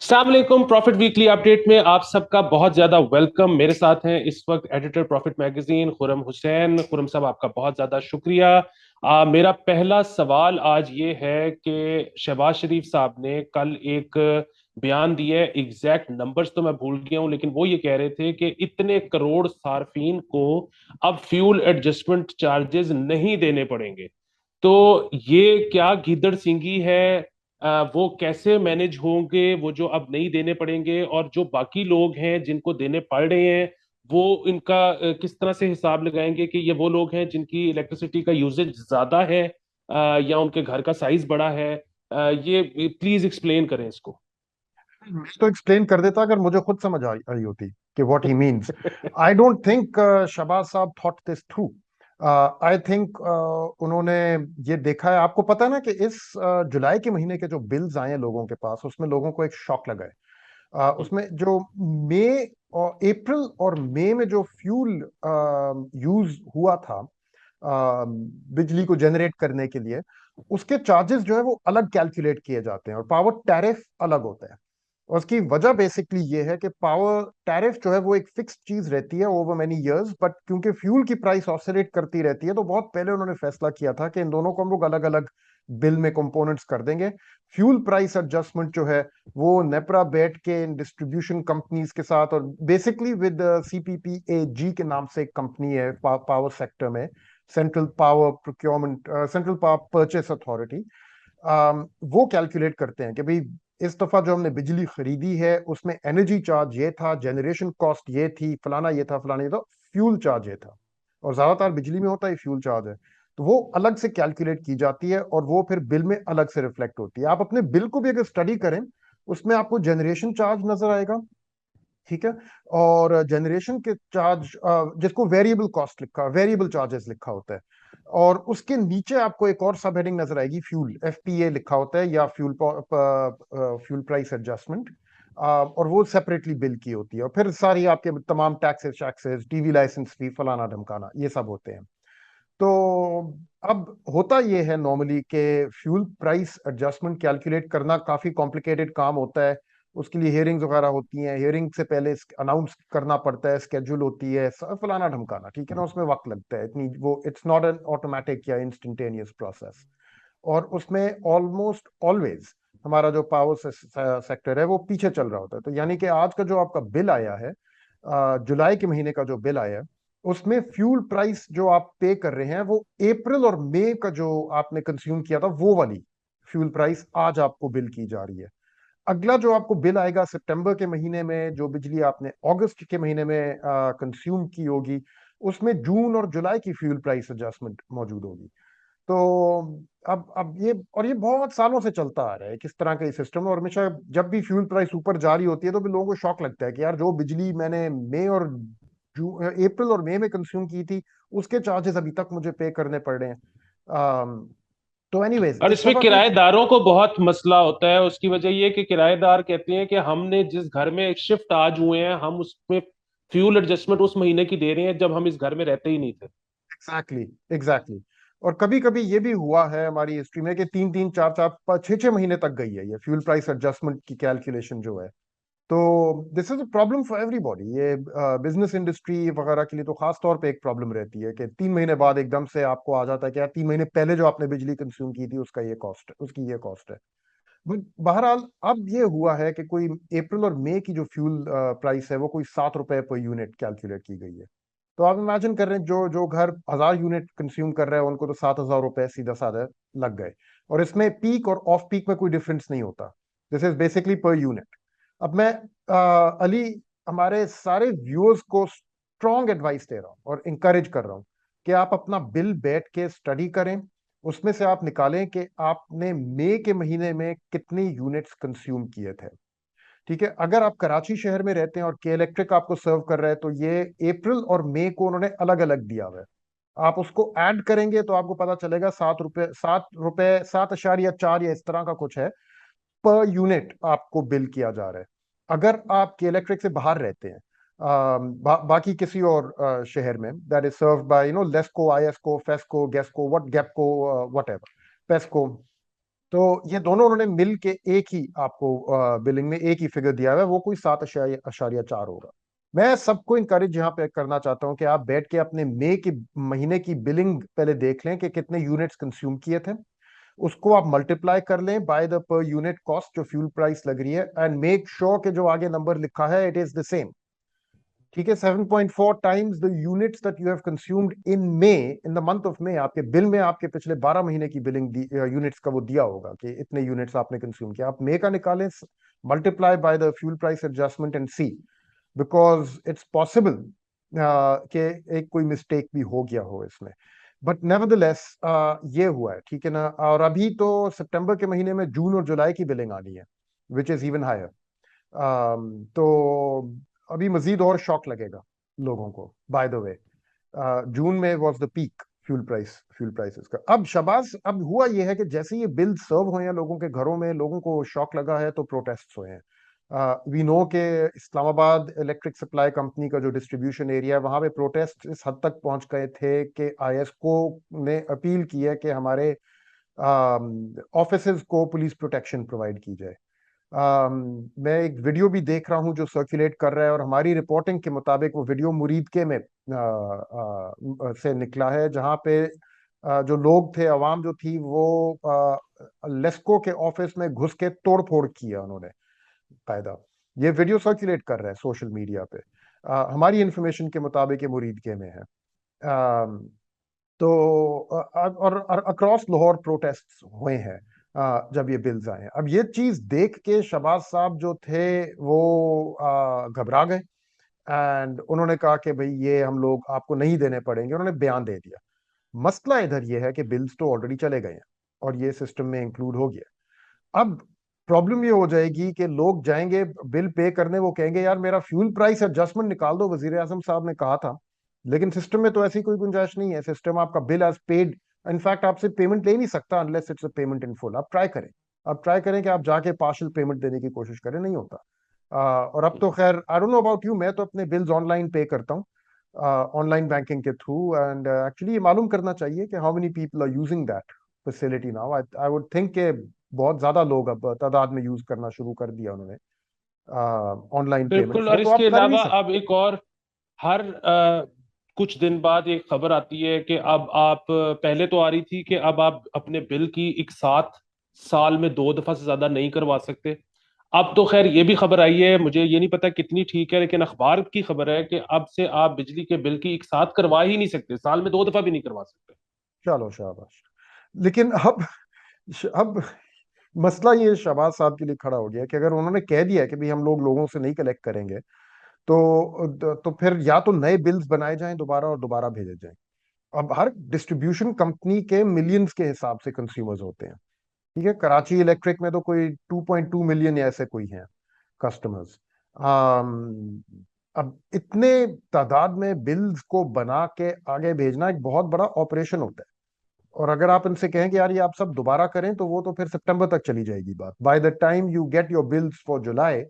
अस्सलाम वालेकुम। Profit weekly update में आप सबका बहुत ज्यादा वेलकम। मेरे साथ हैं इस वक्त editor profit magazine Khurram Hussain. Khurram साहब, आपका बहुत ज्यादा शुक्रिया। मेरा पहला सवाल आज ये है कि शहबाज शरीफ साहब ने कल एक बयान दिया है। एग्जैक्ट नंबर्स तो मैं भूल गया हूं, लेकिन वो ये कह रहे थे कि इतने करोड़ सार्फिन को अब फ्यूल एडजस्टमेंट चार्जेस नहीं देने पड़ेंगे। तो ये क्या गीदड़ सिंगी है? वो कैसे मैनेज होंगे, वो जो अब नहीं देने पड़ेंगे, और जो बाकी लोग हैं जिनको देने पड़ रहे हैं वो इनका किस तरह से हिसाब लगाएंगे कि ये वो लोग हैं जिनकी इलेक्ट्रिसिटी का यूजेज ज्यादा है या उनके घर का साइज बड़ा है? ये प्लीज एक्सप्लेन करें इसको। मैं तो एक्सप्लेन कर देता अगर मुझे खुद समझ आई होती कि what he means. I don't think Shehbaz साहब thought this through. I think उन्होंने ये देखा है। आपको पता है ना कि इस जुलाई के महीने के जो बिल्स आए हैं लोगों के पास, उसमें लोगों को एक शॉक लगा है। उसमें जो मई और अप्रैल और मई में जो फ्यूल यूज हुआ था बिजली को जनरेट करने के लिए, उसके चार्जेस जो है वो अलग कैलकुलेट किए जाते हैं और पावर टैरिफ अलग होता है। और उसकी वजह बेसिकली ये है कि पावर टैरिफ जो है वो एक फिक्स चीज रहती है ओवर मेनी इयर्स, बट क्योंकि फ्यूल की प्राइस ऑसिलेट करती रहती है तो बहुत पहले उन्होंने फैसला किया था कि इन दोनों को हम लोग अलग अलग बिल में कंपोनेंट्स कर देंगे। फ्यूल प्राइस एडजस्टमेंट जो है वो नेपरा बैठ के डिस्ट्रीब्यूशन कंपनीज के साथ, और बेसिकली विद CPPAG के नाम से एक कंपनी है पावर सेक्टर में, central power procurement, central power purchase authority. वो कैलकुलेट करते हैं कि भाई इस दफा जो हमने बिजली खरीदी है उसमें एनर्जी चार्ज ये था, जनरेशन कॉस्ट ये थी, फलाना ये था, फलाना ये था, फ्यूल चार्ज ये था। और ज्यादातर बिजली में होता है फ्यूल चार्ज है। तो वो अलग से कैलकुलेट की जाती है और वो फिर बिल में अलग से रिफ्लेक्ट होती है। आप अपने बिल को भी अगर स्टडी करें, उसमें आपको जनरेशन चार्ज नजर आएगा। ठीक है। और जनरेशन के चार्ज, जिसको वेरिएबल कॉस्ट लिखा, वेरिएबल चार्जेस लिखा होता है, और उसके नीचे आपको एक और सब हेडिंग नजर आएगी, फ्यूल, FPA लिखा होता है, या फ्यूल फ्यूल प्राइस एडजस्टमेंट। और वो सेपरेटली बिल की होती है, और फिर सारी आपके तमाम टैक्सेस टैक्सेस, टीवी लाइसेंस फी, फलाना ढमकाना, ये सब होते हैं। तो अब होता ये है नॉर्मली कि फ्यूल प्राइस एडजस्टमेंट कैलकुलेट करना काफी कॉम्प्लिकेटेड काम होता है। उसके लिए हियरिंग्स वगैरह होती हैं, हियरिंग से पहले अनाउंस करना पड़ता है, स्केड्यूल होती है, फलाना ढमकाना, ठीक है ना, उसमें वक्त लगता है। इतनी वो इट्स नॉट एन ऑटोमेटिक या इंस्टेंटेनियस प्रोसेस। और उसमें ऑलमोस्ट ऑलवेज हमारा जो पावर सेक्टर है वो पीछे चल रहा होता है। तो यानी कि आज का जो आपका बिल आया है, जुलाई के महीने का जो बिल आया है, उसमें फ्यूल प्राइस जो आप पे कर रहे हैं वो अप्रैल और मई का जो आपने कंज्यूम किया था वो वाली फ्यूल प्राइस आज आपको बिल की जा रही है। अगला जो आपको बिल आएगा सितंबर के महीने में, जो बिजली आपने अगस्त के महीने में कंज्यूम की होगी, उसमें जून और जुलाई की फ्यूल प्राइस एडजस्टमेंट मौजूद होगी। तो अब ये बहुत सालों से चलता आ रहा है किस तरह का ये सिस्टम है। और हमेशा जब भी फ्यूल प्राइस ऊपर जा रही होती है तो भी लोगों को शौक लगता है कि यार जो बिजली मैंने मई और अप्रैल और मई में कंज्यूम की थी, उसके चार्जेस अभी तक मुझे पे करने पड़ रहे हैं। तो एनीवेज और इस इसमें दफा कोई। किराएदारों को बहुत मसला होता है। उसकी वजह यह कि किराएदार कहते हैं कि हमने जिस घर में शिफ्ट आज हुए हैं, हम उसमें फ्यूल एडजस्टमेंट उस महीने की दे रहे हैं जब हम इस घर में रहते ही नहीं थे। Exactly, exactly. और कभी कभी ये भी हुआ है हमारी हिस्ट्री में कि 3 3 4 4 6 6 महीने तक गई है ये फ्यूल प्राइस एडजस्टमेंट की कैलकुलेशन जो है। तो this is a problem for everybody. ये बिजनेस इंडस्ट्री वगैरह के लिए तो खास तौर पे एक प्रॉब्लम रहती है कि 3 महीने बाद एकदम से आपको आ जाता है कि यार 3 महीने पहले जो आपने बिजली कंज्यूम की थी उसका ये कॉस्ट है, उसकी ये कॉस्ट है। बट बहरहाल अब ये हुआ है कि कोई अप्रैल और मई की जो फ्यूल प्राइस है वो कोई 7 रुपए पर यूनिट कैलकुलेट की गई है। तो आप इमेजिन कर रहे हैं जो जो घर 1,000 यूनिट कंज्यूम कर रहे हैं उनको तो 7,000 रुपए सीधा साधा लग गए। और इसमें पीक और ऑफ पीक में कोई डिफरेंस नहीं होता। This is basically per unit. अब मैं अली, हमारे सारे व्यूअर्स को स्ट्रॉन्ग एडवाइस दे रहा हूँ और इंकरेज कर रहा हूँ कि आप अपना बिल बैठ के स्टडी करें। उसमें से आप निकालें कि आपने मई के महीने में कितनी यूनिट्स कंज्यूम किए थे। ठीक है। अगर आप कराची शहर में रहते हैं और के इलेक्ट्रिक आपको सर्व कर रहा है तो ये अप्रैल और मई को उन्होंने अलग अलग दिया हुआ है। आप उसको ऐड करेंगे तो आपको पता चलेगा 7 रुपए, 7 रुपए 7.4 या इस तरह का कुछ है, पर यूनिट आपको बिल किया जा रहा है। अगर आप के इलेक्ट्रिक से बाहर रहते हैं, बाकी किसी और शहर में that is served bye LESCO, ISCO, FESCO, गेस्को, what, गेपको, whatever, PESCO, तो ये दोनों उन्होंने मिल के एक ही आपको बिलिंग में एक ही फिगर दिया हुआ है, वो कोई 7.4 होगा। मैं सबको इंकरेज यहाँ पे करना चाहता हूँ कि आप बैठ के अपने मई के महीने की बिलिंग पहले देख लें कि कितने यूनिट्स कंज्यूम किए थे। उसको आप मल्टीप्लाई कर लें by the per unit cost जो फ्यूल प्राइस लग रही है, एंड मेक श्योर कि जो आगे नंबर लिखा है इट इज द सेम। ठीक है, 7.4 times the units that you have consumed in may, in the month of May. आपके बिल में आपके पिछले 12 महीने की बिलिंग यूनिट्स का वो दिया होगा कि इतने यूनिट्स आपने कंज्यूम किया। आप मे का निकालें, multiply by the fuel price adjustment and see, because it's possible कि एक कोई मिस्टेक भी हो गया हो इसमें। बट नेवरदलेस ये हुआ है, ठीक है ना। और अभी तो सितंबर के महीने में जून और जुलाई की बिलिंग आनी है, विच इज इवन हायर। तो अभी मजीद और शॉक लगेगा लोगों को। बाय द वे, जून में was the peak fuel prices का। अब शबाज, अब हुआ यह है कि जैसे ये बिल सर्व हुए हैं लोगों के घरों में, लोगों को शॉक लगा है, तो प्रोटेस्ट हुए हैं। वी नो के इस्लामाबाद इलेक्ट्रिक सप्लाई कंपनी का जो डिस्ट्रीब्यूशन एरिया है, वहां पे प्रोटेस्ट इस हद तक पहुंच गए थे कि आईएसको ने अपील की है कि हमारे ऑफिसेज को पुलिस प्रोटेक्शन प्रोवाइड की जाए। मैं एक वीडियो भी देख रहा हूं जो सर्कुलेट कर रहा है, और हमारी रिपोर्टिंग के मुताबिक वो वीडियो मुरीदके में से निकला है, जहां पे जो लोग थे, अवाम जो थी, वो लेस्को के ऑफिस में घुस के तोड़ फोड़ किया उन्होंने कायदा। ये वीडियो सर्कुलेट कर रहा है सोशल मीडिया पे। हमारी इंफॉर्मेशन के मुताबिक ये मुरीदके में है। तो और अक्रॉस लाहौर प्रोटेस्ट हुए हैं जब ये बिल्स आए हैं। अब ये चीज देख के शहबाज साहब जो थे वो घबरा गए, एंड उन्होंने कहा कि भाई ये हम लोग आपको नहीं देने पड़ेंगे, उन्होंने बयान दे दिया। मसला इधर ये है कि बिल्स तो ऑलरेडी चले गए हैं और ये सिस्टम में इंक्लूड हो गया। अब प्रॉब्लम ये हो जाएगी कि लोग जाएंगे बिल पे करने, वो कहेंगे यार मेरा फ्यूल प्राइस एडजस्टमेंट निकाल दो, वजीर आजम साहब ने कहा था। लेकिन सिस्टम में तो ऐसी कोई गुंजाइश नहीं है। सिस्टम आपका बिल एज पेड, इनफैक्ट आपसे पेमेंट ले नहीं सकता unless it's a payment in full. आप ट्राई करें कि आप जाके पार्शियल पेमेंट देने की कोशिश करें, नहीं होता। और अब तो खैर I don't know about you, मैं तो अपने बिल्स ऑनलाइन पे करता हूँ, ऑनलाइन बैंकिंग के थ्रू। एंड एक्चुअली ये मालूम करना चाहिए कि how many people are using that facility now. I would think के बहुत ज्यादा लोग अब तादाद में यूज करना शुरू कर दिया उन्होंने ऑनलाइन पेमेंट्स बिल्कुल। को, और तो इसके आप कर भी अलावा सकते अब एक और, हर कुछ दिन बाद एक खबर आती है कि अब आप, पहले तो आ रही थी कि अब आप अपने बिल की एक साथ साल में 2 दफा से ज्यादा नहीं करवा सकते। अब तो खैर ये भी खबर आई है, मुझे ये नहीं पता कितनी ठीक है, लेकिन अखबार की खबर है कि अब से आप बिजली के बिल की एक साथ करवा ही नहीं सकते, साल में 2 दफा भी नहीं करवा सकते। चलो शाबाश। लेकिन अब मसला ये शहबाज साहब के लिए खड़ा हो गया कि अगर उन्होंने कह दिया कि भाई हम लोग लोगों से नहीं कलेक्ट करेंगे, तो फिर या तो नए बिल्स बनाए जाएं दोबारा और दोबारा भेजे जाएं। अब हर डिस्ट्रीब्यूशन कंपनी के मिलियंस के हिसाब से कंज्यूमर्स होते हैं। ठीक है, कराची इलेक्ट्रिक में तो कोई 2.2 मिलियन या ऐसे कोई हैं कस्टमर्स। अब इतने तादाद में बिल्स को बना के आगे भेजना एक बहुत बड़ा ऑपरेशन होता है। और अगर आप इनसे कहें कि यार ये आप सब दोबारा करें, तो वो तो फिर सितंबर तक चली जाएगी बात। By the time you get your bills for July,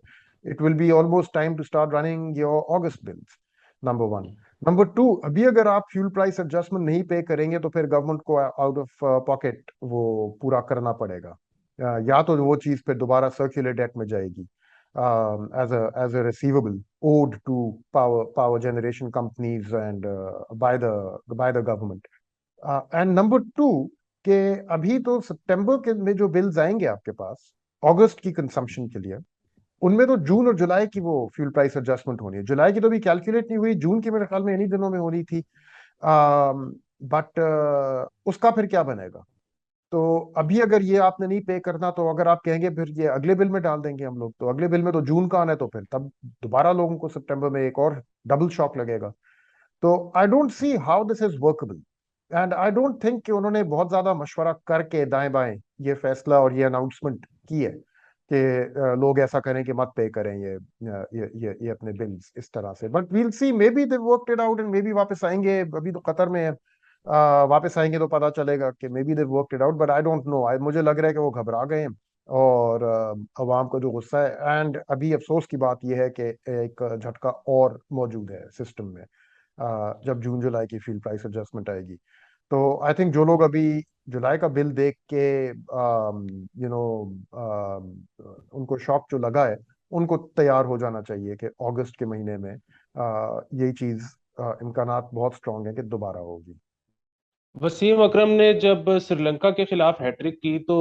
it will be almost time to start running your August bills. Number one. Number two, अभी अगर आप फ्यूल प्राइस एडजस्टमेंट नहीं पे करेंगे तो फिर गवर्नमेंट को आउट ऑफ पॉकेट वो पूरा करना पड़ेगा। या तो वो चीज फिर दोबारा सर्कुलर डेट में जाएगी as a receivable owed to power generation companies and by the government। And number two, के अभी तो सितंबर के में जो बिल्स आएंगे आपके पास अगस्त की कंजम्पशन के लिए, उनमें तो जून और जुलाई की वो फ्यूल प्राइस एडजस्टमेंट होनी है। जुलाई की तो भी कैलकुलेट नहीं हुई, जून की मेरे ख्याल में इन्हीं दिनों में होनी थी। बट उसका फिर क्या बनेगा? तो अभी अगर ये आपने नहीं पे करना, तो अगर आप कहेंगे फिर ये अगले बिल में डाल देंगे हम लोग, तो अगले बिल में तो जून का आना है, तो फिर तब दोबारा लोगों को सितंबर में एक और डबल शॉक लगेगा। तो I don't see how this is workable. And I don't think कि उन्होंने बहुत ज्यादा मशवरा करके दाएं बाएं ये फैसला और ये अनाउंसमेंट की है कि लोग ऐसा करें कि मत पे करें ये अपने बिल्स इस तरह से। But we'll see, maybe they worked it out, and maybe वापस आएंगे। अभी तो कतर में है, वापस आएंगे तो पता चलेगा कि may be they worked it out. But I don't no, मुझे लग रहा है कि वो घबरा गए हैं, और अवाम का जो गुस्सा है। एंड अभी अफसोस की बात यह है कि एक झटका और मौजूद है सिस्टम में जब जून जुलाई की फ्यूल प्राइस एडजस्टमेंट आएगी। तो आई थिंक जो लोग अभी जुलाई का बिल देख के यू नो उनको शॉक जो लगा है, उनको तैयार हो जाना चाहिए कि अगस्त के महीने में यही चीज इम्कानात बहुत स्ट्रांग है कि दोबारा होगी। वसीम अकरम ने जब श्रीलंका के खिलाफ हैट्रिक की तो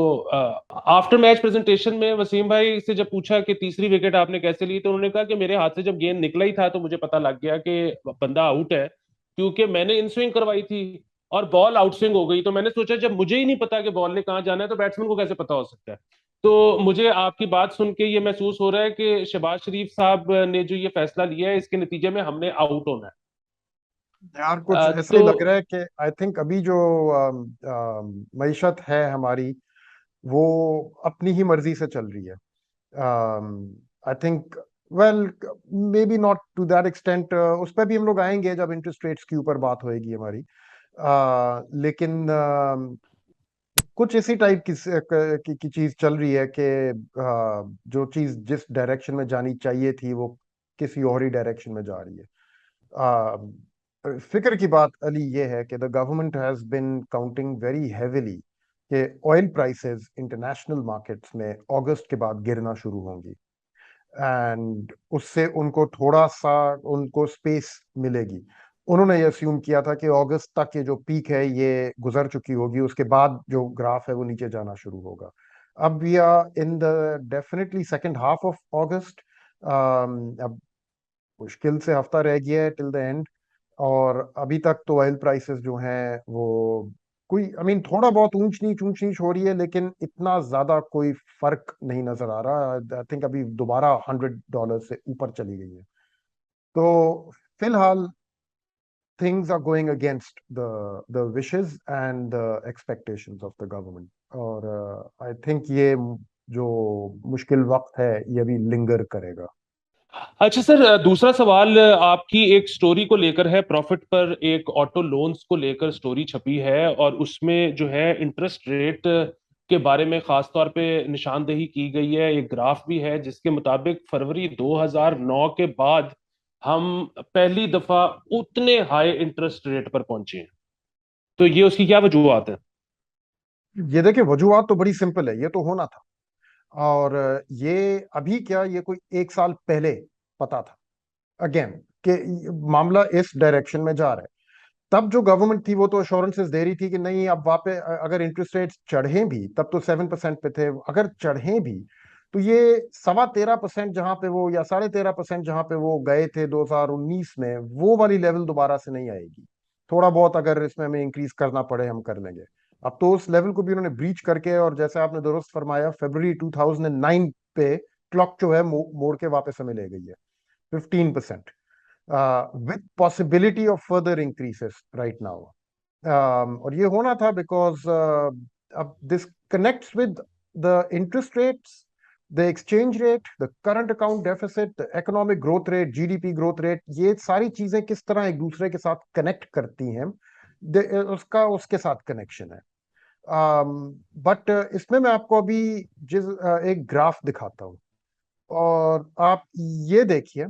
आफ्टर मैच प्रेजेंटेशन में वसीम भाई से जब पूछा कि तीसरी विकेट आपने कैसे ली, तो उन्होंने कहा कि मेरे हाथ से जब गेंद निकला ही था तो मुझे पता लग गया कि बंदा आउट है, क्योंकि मैंने इन स्विंग करवाई थी और बॉल आउट स्विंग हो गई। तो मैंने सोचा जब मुझे ही नहीं पता कि बॉल ने कहाँ जाना है तो बैट्समैन को कैसे पता हो सकता है। तो मुझे आपकी बात सुन के ये महसूस हो रहा है कि शहबाज शरीफ साहब ने जो ये फैसला लिया है इसके नतीजे में हमने आउट होना है। यार कुछ ऐसा तो ही लग रहा है कि आई थिंक अभी जो मईशत है हमारी, वो अपनी ही मर्जी से चल रही है। I think, well, maybe not to that extent, उस पर भी हम लोग आएंगे जब इंटरेस्ट रेट्स के ऊपर बात होएगी हमारी। लेकिन कुछ इसी टाइप की चीज चल रही है कि जो चीज जिस डायरेक्शन में जानी चाहिए थी वो किसी और ही डायरेक्शन में जा रही है। फिक्र की बात अली ये है कि the government has been counting very heavily कि ऑयल प्राइसेस इंटरनेशनल मार्केट्स में अगस्त के बाद गिरना शुरू होंगी, एंड उससे उनको थोड़ा सा उनको स्पेस मिलेगी। उन्होंने ये अस्यूम किया था कि अगस्त तक ये जो पीक है ये गुजर चुकी होगी, उसके बाद जो ग्राफ है वो नीचे जाना शुरू होगा। अब we are in the definitely second half of August. अब मुश्किल से हफ्ता रह गया है टिल द एंड, और अभी तक तो ऑयल प्राइसेस जो हैं वो कोई थोड़ा बहुत ऊंच नीच हो रही है, लेकिन इतना ज्यादा कोई फर्क नहीं नजर आ रहा। आई थिंक अभी दोबारा $100 से ऊपर चली गई है। तो फिलहाल things are going against the wishes and the expectations of the government, और आई थिंक ये जो मुश्किल वक्त है ये अभी लिंगर करेगा। अच्छा सर, दूसरा सवाल आपकी एक स्टोरी को लेकर है। प्रॉफिट पर एक ऑटो लोन्स को लेकर स्टोरी छपी है और उसमें जो है इंटरेस्ट रेट के बारे में खास तौर पे निशानदेही की गई है। एक ग्राफ भी है जिसके मुताबिक फरवरी 2009 के बाद हम पहली दफा उतने हाई इंटरेस्ट रेट पर पहुंचे हैं। तो ये उसकी क्या वजूहत है? ये देखिए, वजूहत तो बड़ी सिंपल है, ये तो होना था। और ये अभी क्या, ये कोई एक साल पहले पता था अगेन कि मामला इस डायरेक्शन में जा रहा है। तब जो गवर्नमेंट थी वो तो अश्योरेंसेस दे रही थी कि नहीं, अब वापस अगर इंटरेस्ट रेट्स चढ़े भी, तब तो 7% पे थे, अगर चढ़े भी तो ये 13.25% जहां पे वो, या 13.5% जहां पे वो गए थे 2019 में, वो वाली लेवल दोबारा से नहीं आएगी। थोड़ा बहुत अगर इसमें हमें इंक्रीज करना पड़े हम कर लेंगे। अब तो उस लेवल को भी उन्होंने ब्रीच करके, और जैसे आपने दुरुस्त फरमाया, फरवरी 2009 पे क्लॉक जो है मोड़ के वापस हमें ले गई है 15%, with possibility of further increases right now. और ये होना था because अब this connects with the interest rates, the exchange rate, the current account deficit, the economic growth rate, GDP growth rate, ये सारी चीजें किस तरह एक दूसरे के साथ कनेक्ट करती हैं, उसका उसके साथ कनेक्शन है। बट इसमें मैं आपको अभी एक ग्राफ दिखाता हूँ, और आप ये देखिए,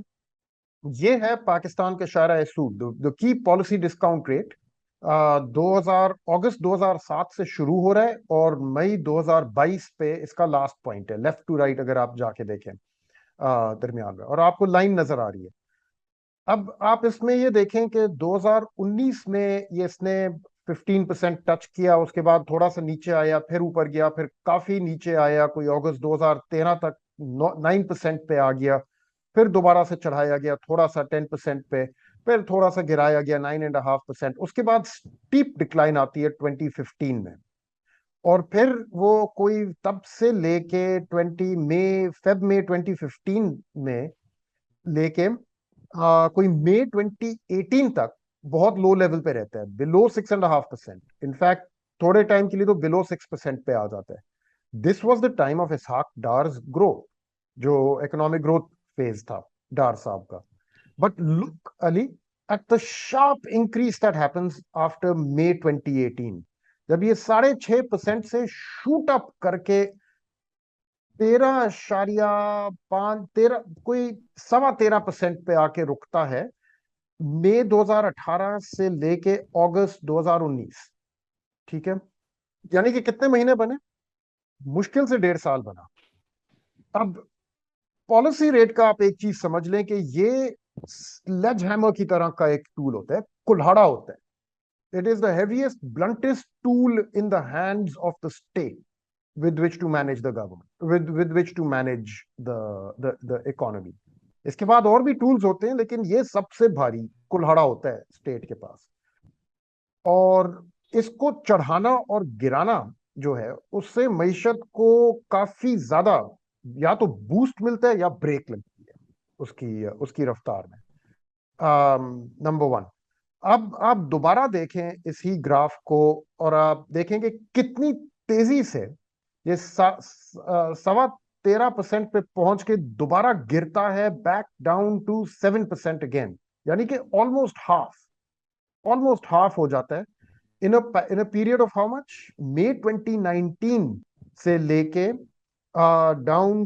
ये है पाकिस्तान के शायरा सूद, the key policy discount rate. 2000 अगस्त 2007 से शुरू हो रहा है और मई 2022 पे इसका लास्ट पॉइंट है, लेफ्ट टू राइट अगर आप जाके देखें दरमियान में, और आपको लाइन नजर आ रही है। अब आप इसमें ये देखें कि 2019 में ये इसने 15% टच किया, उसके बाद थोड़ा सा नीचे आया, फिर ऊपर गया, फिर काफी नीचे आया, कोई अगस्त 2013 तक 9% पे आ गया, फिर दोबारा से चढ़ाया गया थोड़ा सा 10% पे, फिर थोड़ा सा गिराया गया 9.5%, उसके बाद स्टीप डिक्लाइन आती है 2015 में। और फिर वो कोई तब से लेके 2015 में लेके कोई मई 2018 तक बहुत लो लेवल पे रहता है, बिलो 6.5%। इनफैक्ट थोड़े टाइम के लिए तो बिलो 6% पे आ जाता है। This was the time of Ishaq Dar's growth, जो इकोनॉमिक ग्रोथ फेज था डार साहब का। But look really at the sharp increase that happens after May 2018, जब ये 6.5% से शूट अप करके 13.5 कोई 13.25% पे आके रुकता है मई 2018 से लेके अगस्त 2019। ठीक है, यानी कि कितने महीने बने? मुश्किल से 1.5 साल बना। अब पॉलिसी रेट का आप एक चीज समझ लें कि ये स्लेज हैमर की तरह का एक टूल होता है, कुल्हाड़ा होता है। It is the heaviest bluntest tool in the hands of the state with which to manage the government, with which to manage the economy. इसके बाद और भी टूल्स होते हैं, लेकिन ये सबसे भारी कुल्हाड़ा होता है स्टेट के पास। और इसको चढ़ाना और गिराना जो है, उससे मईशत को काफी ज्यादा या तो बूस्ट मिलता है या ब्रेक लगती है उसकी उसकी रफ्तार में। Number one. अब आप दोबारा देखें इसी ग्राफ को, और आप देखेंगे कितनी तेजी से ये 13.25% पे पहुंच के दोबारा गिरता है बैक डाउन टू 7% अगेन, यानी कि ऑलमोस्ट हाफ हो जाता है in a period of how much, मई 2019 से लेके डाउन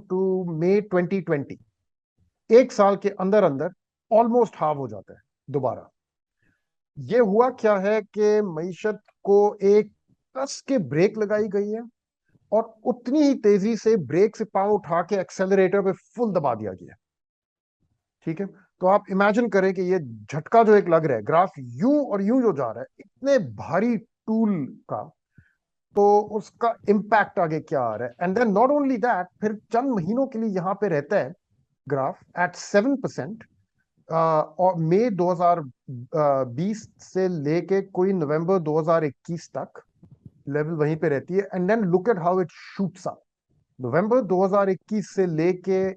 टू मई 2020। 1 साल के अंदर अंदर ऑलमोस्ट हाफ हो जाता है दोबारा। ये हुआ क्या है कि मईशत को एक कस के ब्रेक लगाई गई है, और उतनी ही तेजी से ब्रेक से पांव उठा के एक्सेलरेटर पे फुल दबा दिया गया। ठीक है, तो आप इमेजिन करें कि ये झटका जो एक लग रहा है, ग्राफ यूं और यूं जो जा रहा है इतने भारी टूल का, तो उसका इम्पैक्ट आगे क्या आ रहा है। And then not only that, फिर चंद महीनों के लिए यहां पे रहता है ग्राफ एट 7%, और मई 2020 से लेके कोई नवंबर 2021 तक लेवल वहीं पे रहती है। And then look at how it shoots up. नवंबर 2021 से लेके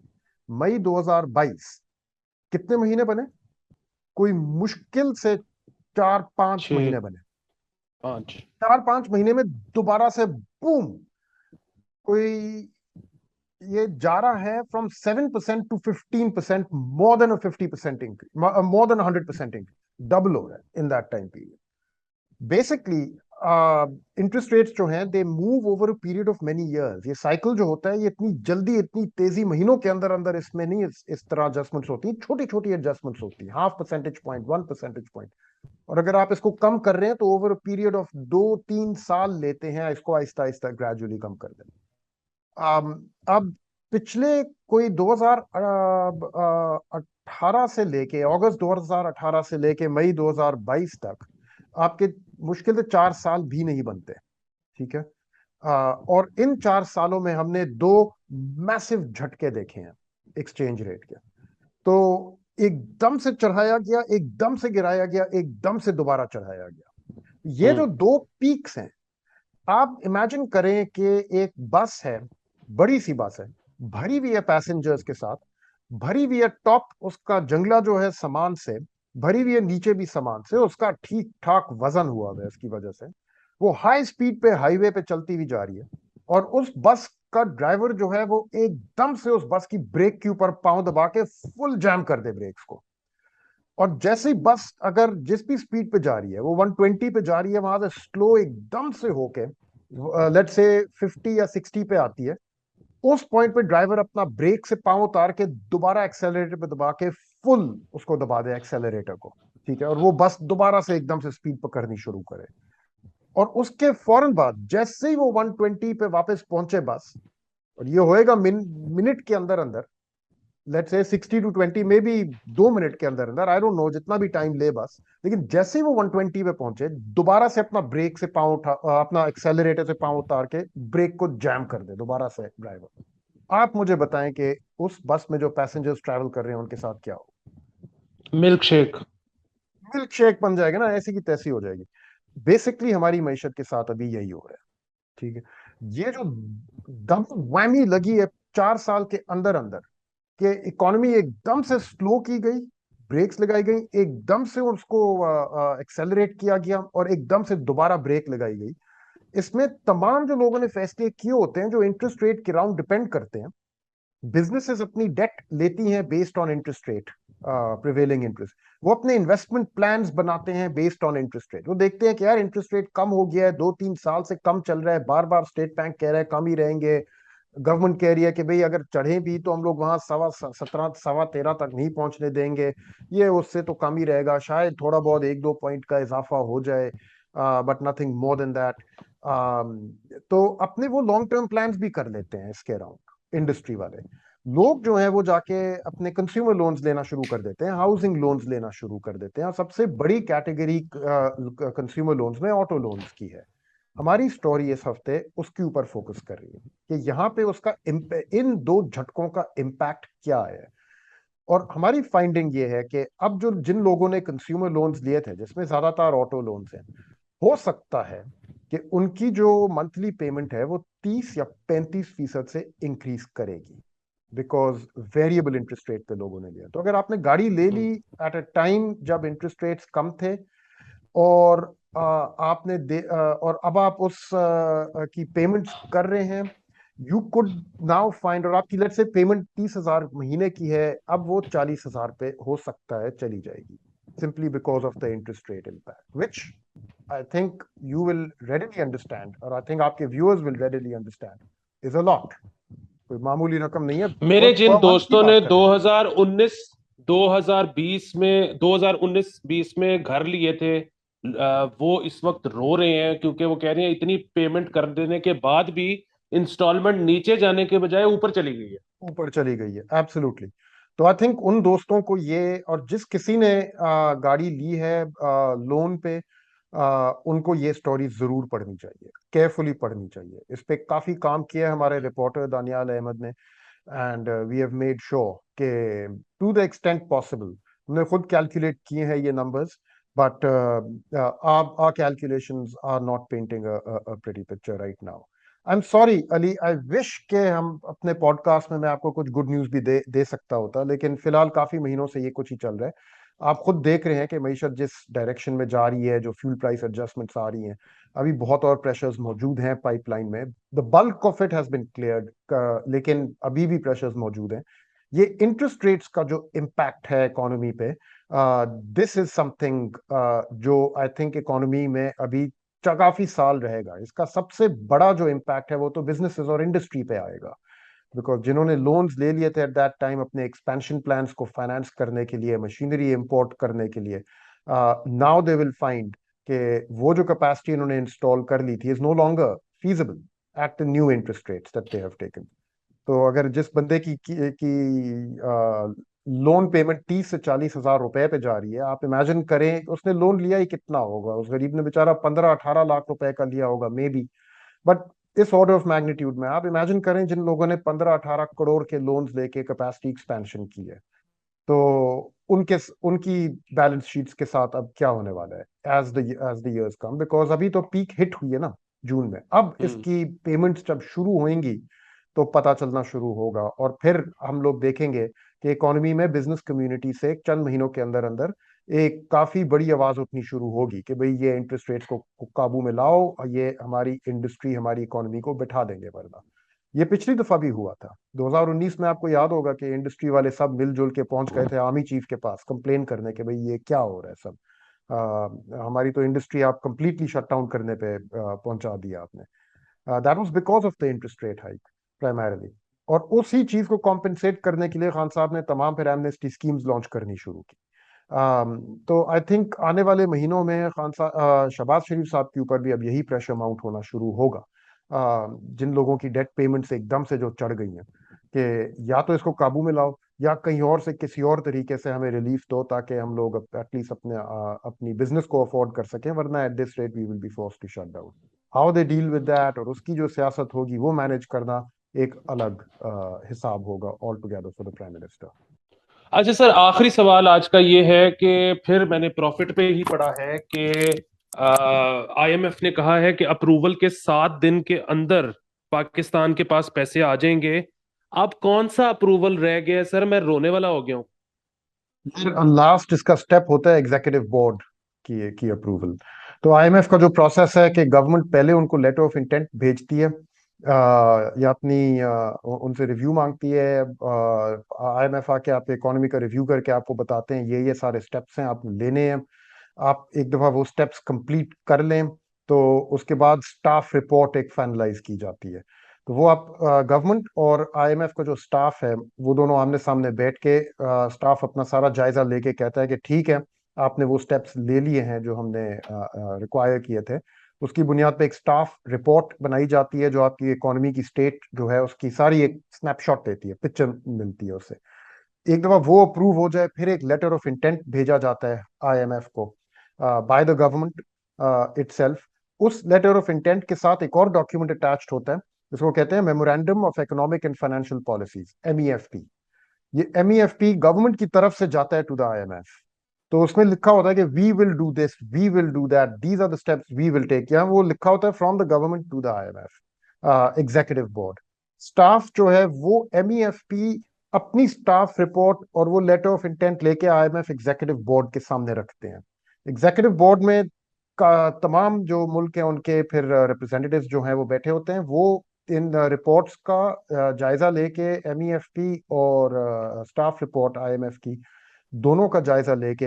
मई 2022 कितने महीने बने? कोई मुश्किल से 4-5 महीने छः बने। 5। 4-5 महीने में दोबारा से बूम, कोई ये जा रहा है from 7% to 15%, more than 50% increase, more than 100% increase, double हो रहा है in that time period. Basically interest rates जो हैं they move over a period of many years. ये साइकिल जो होता है, ये इतनी जल्दी इतनी तेजी महीनों के अंदर अंदर इसमें नहीं इस तरह एडजस्टमेंट्स होती हैं, छोटी छोटी एडजस्टमेंट्स होती हैं, 0.5 परसेंटेज पॉइंट, 1 परसेंटेज पॉइंट। और अगर आप इसको कम कर रहे हैं तो ओवर अ पीरियड ऑफ 2-3 साल लेते हैं इसको आहिस्ता आहिस्ता ग्रेजुअली कम कर दें। अब पिछले कोई 2018 से लेके, अगस्त 2018 से लेके मई 2022 तक आपके मुश्किल से 4 साल भी नहीं बनते। ठीक है, और इन 4 सालों में हमने दो मैसिव झटके देखे हैं एक्सचेंज रेट के। तो एकदम से चढ़ाया गया, एकदम से गिराया गया, एकदम से दोबारा चढ़ाया गया। ये जो दो पीक्स हैं, आप इमेजिन करें कि एक बस है, बड़ी सी बस है, भरी हुई है पैसेंजर्स के साथ, भरी हुई है टॉप उसका जंगला जो है सामान से, भरी हुई है नीचे भी सामान से, उसका ठीक ठाक वजन हुआ है, इसकी वजह से वो हाई स्पीड पे हाईवे पे चलती हुई जा रही है। और उस बस का ड्राइवर जो है वो एकदम से उस बस की ब्रेक के ऊपर पांव दबा के फुल जैम कर दे ब्रेक्स को। और जैसे ही बस अगर जिस भी स्पीड पे जा रही है, वो 120 पे जा रही है, वहां से स्लो एकदम से होके लेट्स से 50 या 60 पे आती है, उस पॉइंट पे ड्राइवर अपना ब्रेक से पांव उतार के दोबारा एक्सेलरेटर पे दबा के फुल उसको दबा दे एक्सेलरेटर को। ठीक है, और वो बस दोबारा से एकदम से स्पीड पकड़नी शुरू करे। और उसके फौरन बाद जैसे ही वो 120 पे वापस पहुंचे बस, और ये होएगा मिनट के अंदर अंदर, लेट्स से 60 to 20 में भी 2 मिनट के अंदर अंदर, आई डोंट नो जितना भी टाइम ले बस, लेकिन जैसे ही वो 120 पे पहुंचे दोबारा से अपना ब्रेक से पांव उठा, अपना एक्सेलरेटर से पांव उतार के ब्रेक को जैम कर दे दोबारा से ड्राइवर। आप मुझे बताएं कि उस बस में जो पैसेंजर्स ट्रैवल कर रहे हैं उनके साथ क्या हो? Milk shake. मिल्क शेक बन जाएगा ना, ऐसी की तैसी हो जाएगी। बेसिकली हमारी मैशत के साथ अभी यही हो रहा है। ठीक है, ये जो दम वैमी लगी है 4 साल के अंदर अंदर, कि इकोनॉमी एकदम से स्लो की गई, ब्रेक्स लगाई गई, एकदम से उसको एक्सेलरेट किया गया, और एकदम से दोबारा ब्रेक लगाई गई। इसमें तमाम जो लोगों ने फैसले किए होते हैं जो इंटरेस्ट रेट के राउंड डिपेंड करते हैं, बिजनेसेस अपनी डेट लेती हैं based on interest rate, prevailing interest. वो अपने इन्वेस्टमेंट प्लान्स बनाते हैं बेस्ड ऑन इंटरेस्ट रेट। वो देखते हैं कि यार इंटरेस्ट रेट कम हो गया है, 2-3 साल से कम चल रहा है, बार बार स्टेट बैंक कह रहा है कम ही रहेंगे, गवर्नमेंट कह रही है कि भाई अगर चढ़े भी तो हम लोग वहां 17 13 तक नहीं पहुंचने देंगे, ये उससे तो कम ही रहेगा, शायद थोड़ा बहुत 1 2 पॉइंट का इजाफा हो जाए, but nothing more than that. तो अपने वो लॉन्ग टर्म प्लान्स भी कर लेते हैं इसके अराउंड इंडस्ट्री वाले लोग जो हैं। वो जाके अपने कंज्यूमर लोन्स लेना शुरू कर देते हैं, हाउसिंग लोन्स लेना शुरू कर देते हैं, और सबसे बड़ी कैटेगरी कंज्यूमर लोन्स में ऑटो लोन्स की है। हमारी स्टोरी इस हफ्ते उसके ऊपर फोकस कर रही है कि यहाँ पे उसका इन दो झटकों का इम्पैक्ट क्या है। और हमारी फाइंडिंग ये है कि अब जो जिन लोगों ने कंज्यूमर लोन्स लिए थे, जिसमें ज्यादातर ऑटो लोन्स हैं, हो सकता है कि उनकी जो मंथली पेमेंट है वो 30 या 35% से इंक्रीज करेगी, बिकॉज वेरिएबल इंटरेस्ट रेट पे लोगों ने लिया। तो अगर आपने गाड़ी ले ली एट अ टाइम जब इंटरेस्ट रेट्स कम थे, और और अब आप उस की पेमेंट्स कर रहे हैं, यू कुड नाउ फाइंड, और आपकी लेट से पेमेंट 30,000 महीने की है, अब वो 40,000 पे हो सकता है चली जाएगी, simply because of the interest rate impact, which I think you will readily understand, और आई थिंक आपके viewers will readily understand, is a lot. कोई मामूली रकम नहीं है, मेरे जिन पर मंथ की दोस्तों बात ने कर रहे हैं। 2019-2020 में घर लिए थे, वो इस वक्त रो रहे हैं, क्योंकि वो कह रहे हैं इतनी पेमेंट कर देने के बाद भी इंस्टॉलमेंट नीचे जाने के बजाय ऊपर चली गई है। ऊपर चली गई है, एब्सोल्युटली। तो आई थिंक उन दोस्तों को ये, और जिस किसी ने गाड़ी ली है लोन पे, उनको ये स्टोरी जरूर पढ़नी चाहिए, केयरफुली पढ़नी चाहिए। इस पे काफी काम किया है हमारे रिपोर्टर दानियाल अहमद ने, and we have made sure कि टू द एक्सटेंट पॉसिबल हमने खुद कैलकुलेट किए हैं ये numbers, but our calculations are not painting a pretty picture right now. I am sorry Ali, I wish के हम अपने पॉडकास्ट में मैं आपको कुछ गुड न्यूज भी दे सकता होता, लेकिन फिलहाल काफी महीनों से ये कुछ ही चल रहा है। आप खुद देख रहे हैं कि मईशत जिस डायरेक्शन में जा रही है, जो फ्यूल प्राइस एडजस्टमेंट्स आ रही हैं, अभी बहुत और प्रेशर्स मौजूद हैं पाइपलाइन में। The bulk of it has been cleared, लेकिन अभी भी प्रेशर्स मौजूद हैं। ये इंटरेस्ट रेट्स का जो इम्पैक्ट है इकोनॉमी पे, दिस इज समथिंग जो आई थिंक इकोनॉमी में अभी काफी साल रहेगा। इसका सबसे बड़ा जो इम्पैक्ट है वो तो बिजनेसेस और इंडस्ट्री पे आएगा, बिकॉज जिन्होंने लोन्स ले लिए थे एट दैट टाइम अपने एक्सपेंशन प्लान्स को फाइनेंस करने के लिए, मशीनरी इंपोर्ट करने के लिए, नाउ दे विल फाइंड कि वो जो कैपेसिटी उन्होंने इंस्टॉल कर ली थी is no longer feasible at the new interest rates that they have taken. तो अगर जिस बंदे की लोन पेमेंट 30 से 40 हजार रुपए पे जा रही है, आप इमेजिन करें उसने लोन लिया ही कितना होगा, उस गरीब ने बेचारा 15 18 लाख रुपए का लिया होगा मे बी। बट इस ऑर्डर ऑफ मैग्नीट्यूड में आप इमेजिन करें जिन लोगों ने 15 18 करोड़ के लोन्स लेके कैपेसिटी एक्सपेंशन की है, तो उनके उनकी बैलेंस शीट्स के साथ अब क्या होने वाला है as the years come, because अभी तो पीक हिट हुई है ना जून में। अब हम्म। इसकी पेमेंट्स जब शुरू होंगी तो पता चलना शुरू होगा, और फिर हम लोग देखेंगे कि इकोनॉमी में बिजनेस कम्युनिटी से चंद महीनों के अंदर अंदर एक काफी बड़ी आवाज उठनी शुरू होगी कि भाई ये इंटरेस्ट रेट्स को काबू में लाओ, और ये हमारी इंडस्ट्री हमारी इकोनॉमी को बिठा देंगे, वरना ये पिछली दफा भी हुआ था 2019 में। आपको याद होगा कि इंडस्ट्री वाले सब मिलजुल के पहुंच गए थे आर्मी चीफ के पास कंप्लेन करने के भाई ये क्या हो रहा है सब, हमारी तो इंडस्ट्री आप कंप्लीटली शट डाउन करने पे पहुंचा दिया आपने। That was because of the interest rate hike primarily. और उसी चीज को कॉम्पेंसेट करने के लिए खान साहब ने तमाम फिर एमनेस्टी स्कीम्स लॉन्च करनी शुरू की। तो आई थिंक आने वाले महीनों में खान साहब शहबाज शरीफ साहब के ऊपर भी अब यही प्रेशर माउंट होना शुरू होगा, जिन लोगों की डेट पेमेंट्स एकदम से जो चढ़ गई हैं, कि या तो इसको काबू में लाओ या कहीं और से किसी और तरीके से हमें रिलीफ दो, ताकि हम लोग एटलीस्ट अपनी बिजनेस को अफोर्ड कर सकें, वरना at this rate we will be forced to shut down. How they deal with that और उसकी जो सियासत होगी वो मैनेज करना एक अलग हिसाब होगा all together for the prime minister. अच्छा सर, आखिरी सवाल आज का ये है कि फिर मैंने प्रॉफिट पे ही पढ़ा है कि आईएमएफ ने कहा है कि अप्रूवल के 7 दिन के अंदर पाकिस्तान के पास पैसे आ जाएंगे। अब कौन सा अप्रूवल रह गया है सर? मैं रोने वाला हो गया हूँ। लास्ट इसका स्टेप होता है एग्जीक्यूटिव बोर्ड की अप्रूवल। तो आईएमएफ का जो प्रोसेस है कि गवर्नमेंट पहले उनको लेटर ऑफ इंटेंट भेजती है, या अपनी उनसे रिव्यू मांगती है। आईएमएफ आके आपके इकोनॉमी का रिव्यू करके आपको बताते हैं ये सारे स्टेप्स हैं आप लेने हैं। आप एक दफा वो स्टेप्स कंप्लीट कर लें तो उसके बाद स्टाफ रिपोर्ट एक फाइनलाइज की जाती है। तो वो आप गवर्नमेंट और आईएमएफ का जो स्टाफ है वो दोनों आमने सामने बैठ के स्टाफ अपना सारा जायजा लेके कहता है कि ठीक है, आपने वो स्टेप्स ले लिए हैं जो हमने रिक्वायर किए थे। उसकी बुनियाद पे एक स्टाफ रिपोर्ट बनाई जाती है जो आपकी इकोनॉमी की स्टेट जो है उसकी सारी एक स्नैपशॉट देती है, पिक्चर मिलती है उससे। एक दफा वो अप्रूव हो जाए फिर एक लेटर ऑफ इंटेंट भेजा जाता है आईएमएफ को बाय द गवर्नमेंट इटसेल्फ। उस लेटर ऑफ इंटेंट के साथ एक और डॉक्यूमेंट अटैच्ड होता है जिसको कहते हैं memorandum of economic and financial policies, MEFP. ये एमईएफपी गवर्नमेंट की तरफ से जाता है टू द आईएमएफ। तो उसमें लिखा होता है कि we will do this, we will do that, these are the steps we will take. यहाँ वो लिखा होता है from the government to the IMF executive board. Staff जो है वो एमईएफपी अपनी स्टाफ रिपोर्ट और वो लेटर ऑफ इंटेंट लेके आईएमएफ एग्जीक्यूटिव बोर्ड के सामने रखते हैं। एग्जीक्यूटिव बोर्ड में का तमाम जो मुल्क हैं उनके फिर रिप्रेजेंटेटिव्स जो हैं वो बैठे होते हैं। वो इन रिपोर्ट्स का जायजा लेके एमईएफपी और स्टाफ रिपोर्ट आईएमएफ की दोनों का जायजा लेके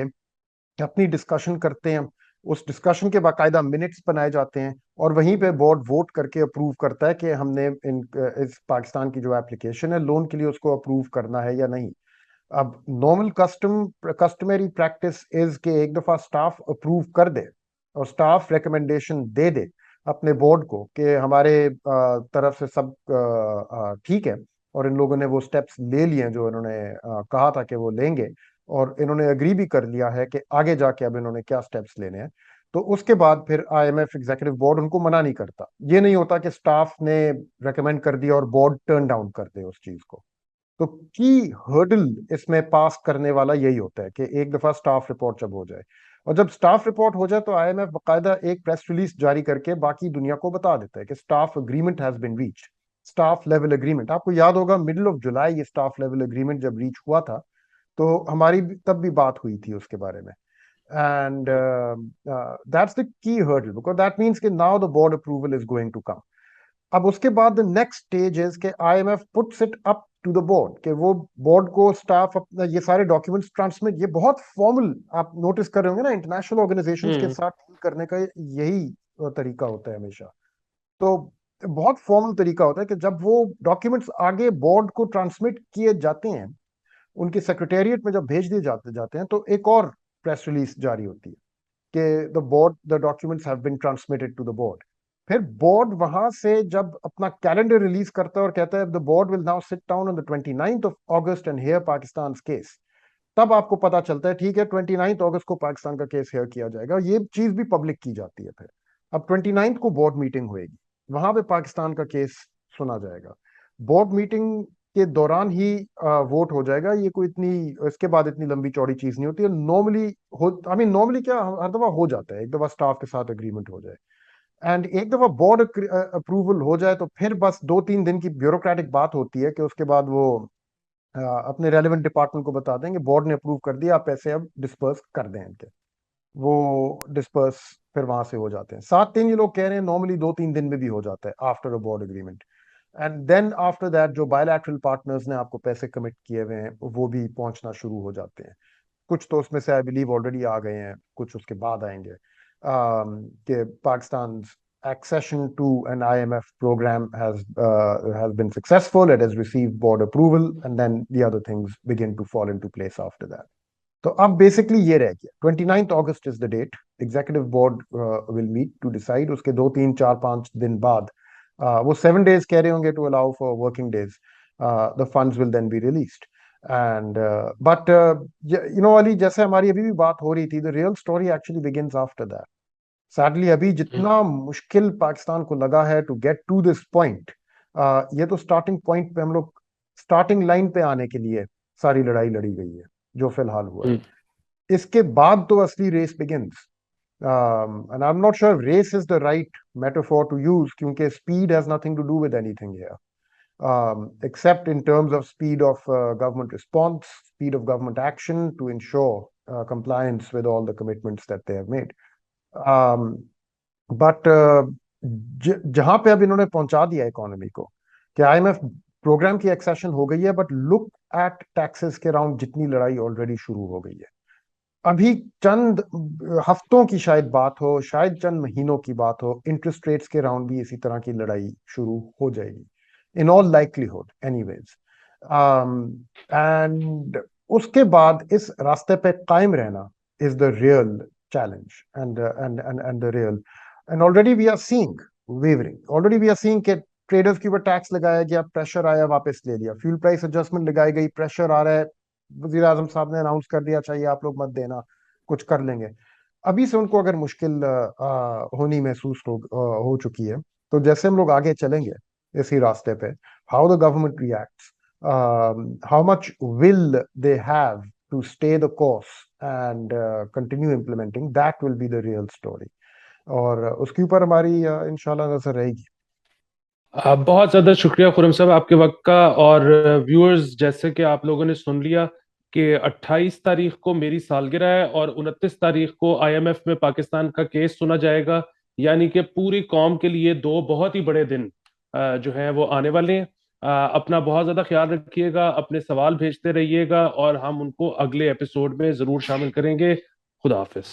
अपनी डिस्कशन करते हैं। उस डिस्कशन के बाकायदा मिनट्स बनाए जाते हैं और वहीं पे बोर्ड वोट करके अप्रूव करता है कि हमने इस पाकिस्तान की जो एप्लीकेशन है लोन के लिए उसको अप्रूव करना है या नहीं। अब नॉर्मल कस्टमरी प्रैक्टिस इज कि एक दफा स्टाफ अप्रूव कर दे और स्टाफ रिकमेंडेशन दे दे अपने बोर्ड को कि हमारे तरफ से सब ठीक है और इन लोगों ने वो स्टेप्स ले लिए हैं जो इन्होंने कहा था कि वो लेंगे, और इन्होंने अग्री भी कर लिया है कि आगे जाके अब इन्होंने क्या स्टेप्स लेने हैं। तो उसके बाद फिर आईएमएफ एग्जीक्यूटिव बोर्ड उनको मना नहीं करता। ये नहीं होता कि स्टाफ ने रेकमेंड कर दिया और बोर्ड टर्न डाउन कर दे उस चीज को। तो की हर्डल इसमें पास करने वाला यही होता है कि एक दफा स्टाफ रिपोर्ट जब हो जाए, और जब स्टाफ रिपोर्ट हो जाए तो आईएमएफ बकायदा एक प्रेस रिलीज जारी करके बाकी दुनिया को बता देता है कि staff agreement has been reached. Staff level agreement, आपको याद होगा मिडिल ऑफ जुलाई ये स्टाफ लेवल एग्रीमेंट जब रीच हुआ था तो हमारी तब भी बात हुई थी उसके बारे में। And that's the key hurdle because that means कि now the board approval is going to come. अब उसके बाद नेक्स्ट स्टेज इज के IMF puts it up to the board कि वो बोर्ड को स्टाफ अपना ये सारे डॉक्यूमेंट्स ट्रांसमिट। ये बहुत फॉर्मल, आप नोटिस कर रहे होंगे ना, इंटरनेशनल ऑर्गेनाइजेशंस के हम्म। साथ डील करने का यही तरीका होता है हमेशा। तो बहुत फॉर्मल तरीका होता है कि जब वो डॉक्यूमेंट्स आगे बोर्ड को ट्रांसमिट किए जाते हैं, उनके सेक्रेटेरिएट में जब भेज दिए जाते जाते हैं तो एक और प्रेस रिलीज जारी होती है कि the documents have been transmitted to the board. फिर बोर्ड वहां से जब अपना कैलेंडर रिलीज करता है और कहता है the board will now sit down on the 29th of August and here Pakistan case, तब आपको पता चलता है ठीक है 29 अगस्त को पाकिस्तान का केस हेयर किया जाएगा। ये चीज भी पब्लिक की जाती है। फिर अब 29 को बोर्ड मीटिंग होएगी, वहां पे पाकिस्तान का केस सुना जाएगा। बोर्ड मीटिंग के दौरान ही वोट हो जाएगा। ये कोई इतनी इसके बाद इतनी लंबी चौड़ी चीज नहीं होती है नॉर्मली। हो आई मीन नॉर्मली क्या हर दफा हो जाता है, एक दफा स्टाफ के साथ एग्रीमेंट हो जाए एंड एक दफा बोर्ड अप्रूवल हो जाए तो फिर बस 2-3 दिन की ब्यूरोक्रेटिक बात होती है कि उसके बाद वो अपने रेलिवेंट डिपार्टमेंट को बता देंगे बोर्ड ने अप्रूव कर दिया, आप पैसे अब डिस्पर्स कर दें इनके। वो डिस्पर्स फिर वहां से हो जाते हैं। 7 दिन ये लोग कह रहे हैं, नॉर्मली 2-3 दिन में भी हो जाता है after a board agreement. And then after that जो बायलैटरल पार्टनर्स ने आपको पैसे कमिट किए हुए हैं वो भी पहुंचना शुरू हो जाते हैं। कुछ तो उसमें से आई बिलीव ऑलरेडी आ गए हैं, कुछ उसके बाद आएंगे। कि Pakistan accession to an IMF program has been successful. It has received board approval, and then the other things begin to fall into place after that. तो अब बेसिकली ये रह गया 29th August is the date. Executive board will meet to decide. उसके 2-3-4-5 दिन बाद वो 7 days कह रहे होंगे to allow for working days, the funds will then be released. And but you know Ali, जैसे हमारी अभी भी बात हो रही थी, the real story actually begins after that. Sadly अभी जितना मुश्किल पाकिस्तान को लगा है to get to this point, ये तो स्टार्टिंग पॉइंट पे हम लोग स्टार्टिंग लाइन पे आने के लिए सारी लड़ाई लड़ी गई है जो फिलहाल हुआ है। इसके बाद तो असली race begins. And I am not sure race is the right metaphor to use, क्योंकि speed has nothing to do with anything here except in terms of speed of government response, speed of government action to ensure compliance with all the commitments that they have made. But जहां पे अब इन्होंने पहुंचा दिया economy को कि IMF programme की accession हो गई है, बट लुक एट टैक्सेस के राउंड जितनी लड़ाई ऑलरेडी शुरू हो गई है। अभी चंद हफ्तों की शायद बात हो, शायद चंद महीनों की बात हो, इंटरेस्ट रेट्स के राउंड भी इसी तरह की लड़ाई शुरू हो जाएगी। In all likelihood anyways. And उसके बाद इस रास्ते पे कायम रहना is the real challenge and the real. And already we are seeing wavering, already we are seeing कि ट्रेडर्स के ऊपर टैक्स लगाया गया, प्रेशर आया, वापस ले लिया, फ्यूल प्राइस एडजस्टमेंट लगाई गई, प्रेशर आ रहा है, वजीर आजम साहब ने अनाउंस कर दिया चाहिए आप लोग मत देना, कुछ कर लेंगे। अभी से उनको अगर मुश्किल होनी महसूस हो चुकी है, तो जैसे हम लोग आगे चलेंगे इसी रास्ते पे, how the government reacts, how much will they have to stay the course and continue implementing, that will be the real story. और उसके ऊपर हमारी इंशाल्लाह नजर रहेगी। बहुत ज्यादा शुक्रिया खुरम साहब आपके वक्त का। और व्यूअर्स, जैसे कि आप लोगों ने सुन लिया कि 28 तारीख को मेरी सालगिरह है और 29 तारीख को आईएमएफ में पाकिस्तान का केस सुना जाएगा। यानी कि पूरी कौम के लिए दो बहुत ही बड़े दिन जो हैं वो आने वाले हैं। अपना बहुत ज्यादा ख्याल रखिएगा, अपने सवाल भेजते रहिएगा और हम उनको अगले एपिसोड में जरूर शामिल करेंगे। खुदा हाफिज।